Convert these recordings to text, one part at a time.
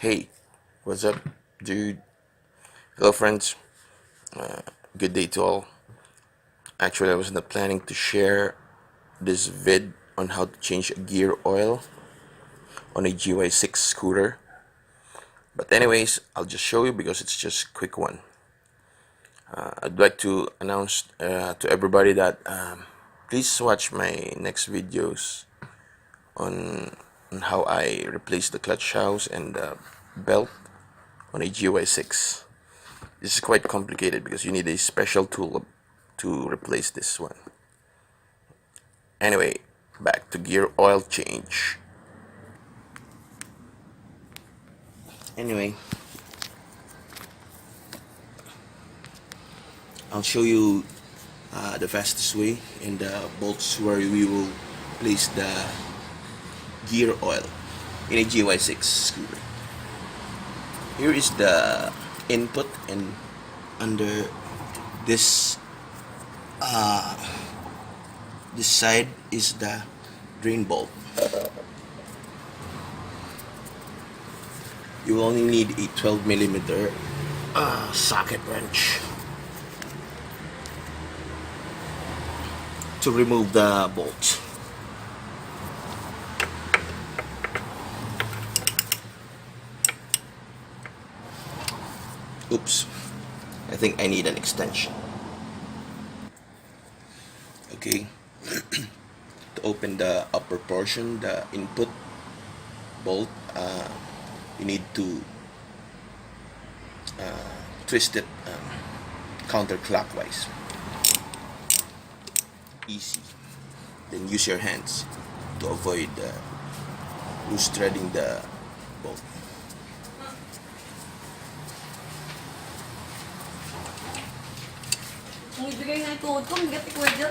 Hey, what's up, dude? Hello, friends. Good day to all. Actually, I was not planning to share this vid on how to change a gear oil on a GY6 scooter. But anyways, I'll just show you because it's just a quick one. I'd like to announce to everybody that please watch my next videos on, on how I replace the clutch house and the belt on a GY6. This is quite complicated because you need a special tool to replace this one. Anyway, back to gear oil change. Anyway, I'll show you the fastest way and the bolts where we will place the gear oil in a GY6 scooter. Here is the input, and under this this side is the drain bolt. You will only need a 12mm socket wrench to remove the bolt. Oops, I think I need an extension. Okay, to open the upper portion, the input bolt, you need to twist it counterclockwise. Easy. Then use your hands to avoid loose threading the bolt. Ibigay nga yung tuhod ko, hindi ka pwede.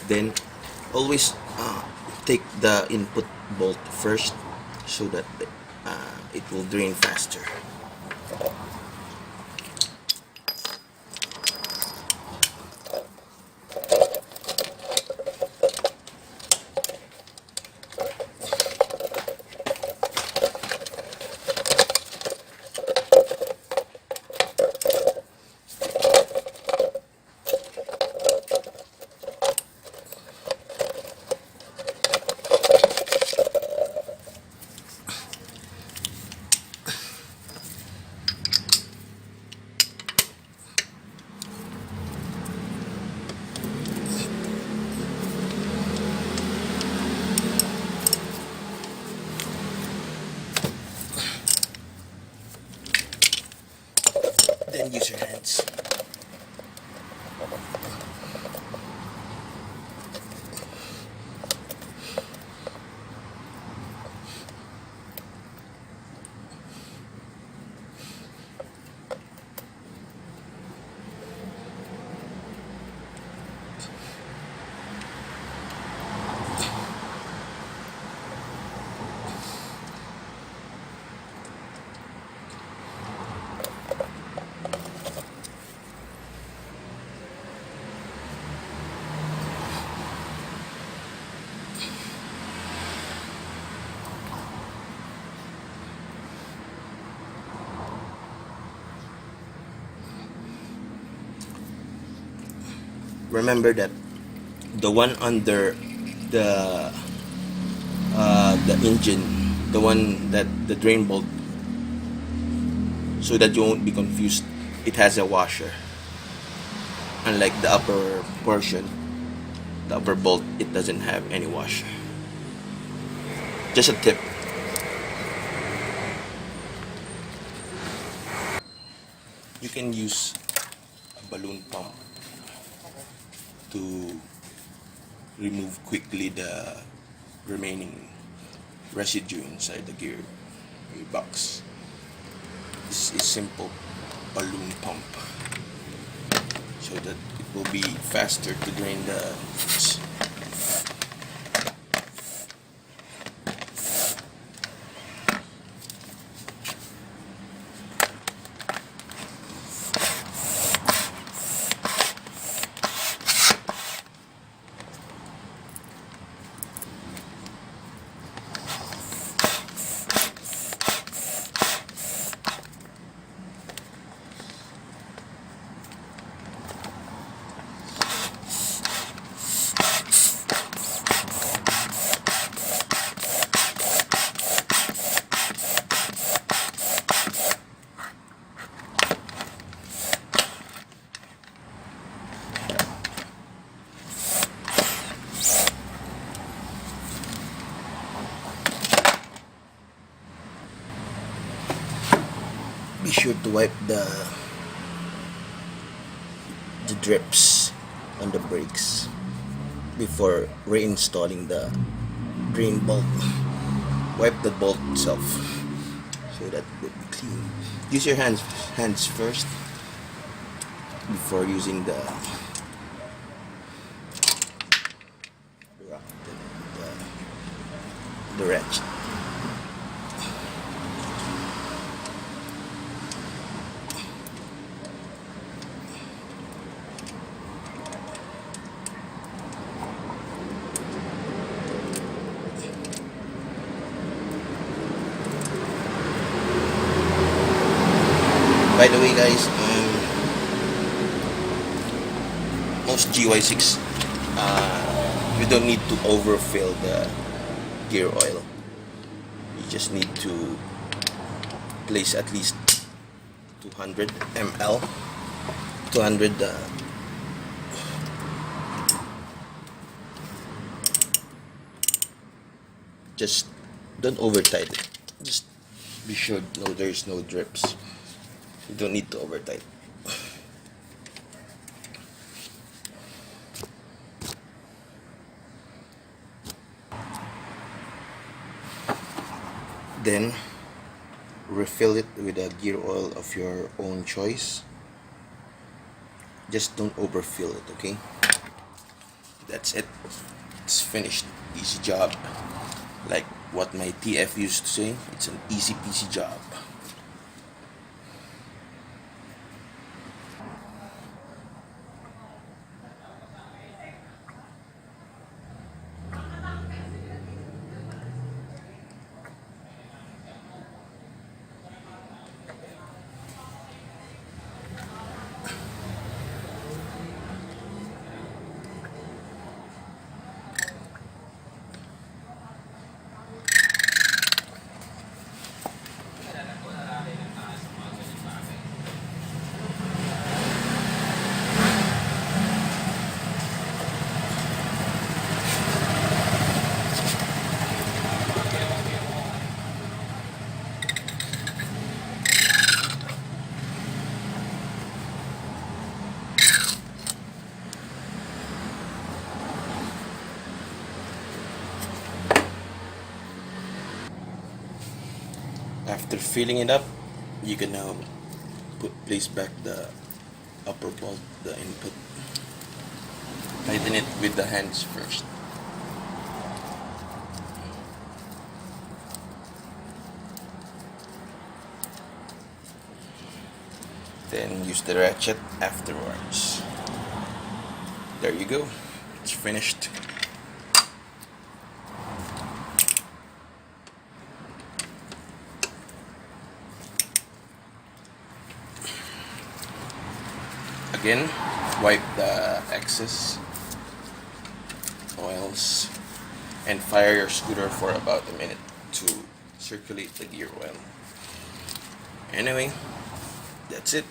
Then always take the input bolt first so that it will drain faster. Then use your hands. Remember that the one under the engine, the one that the drain bolt, so that you won't be confused, it has a washer. Unlike the upper portion, the upper bolt, it doesn't have any washer. Just a tip. You can use a balloon pump to remove quickly the remaining residue inside the gear box. This is simple balloon pump so that it will be faster to drain the fluids. sure to wipe the drips on the brakes before reinstalling the drain bolt. Wipe the bolt itself so that it would be clean. Use your hands first before using the ratchet. By the way, guys, most GY6, you don't need to overfill the gear oil. You just need to place at least 200 ml, 200 just don't over tight it. Just be sure there's no drips. You don't need to over tight. Then refill it with a gear oil of your own choice. Just don't overfill it, okay? That's it. It's finished. Easy job. Like what my TF used to say, it's an easy peasy job. After filling it up, you can now place back the upper bolt, the input. Tighten it with the hands first. Then use the ratchet afterwards. There you go. It's finished. Again, wipe the excess oils and fire your scooter for about a minute to circulate the gear oil. Anyway, that's it.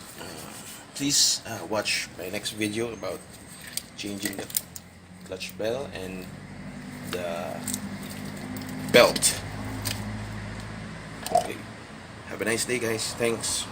Please watch my next video about changing the clutch bell and the belt. Okay. Have a nice day, guys. Thanks.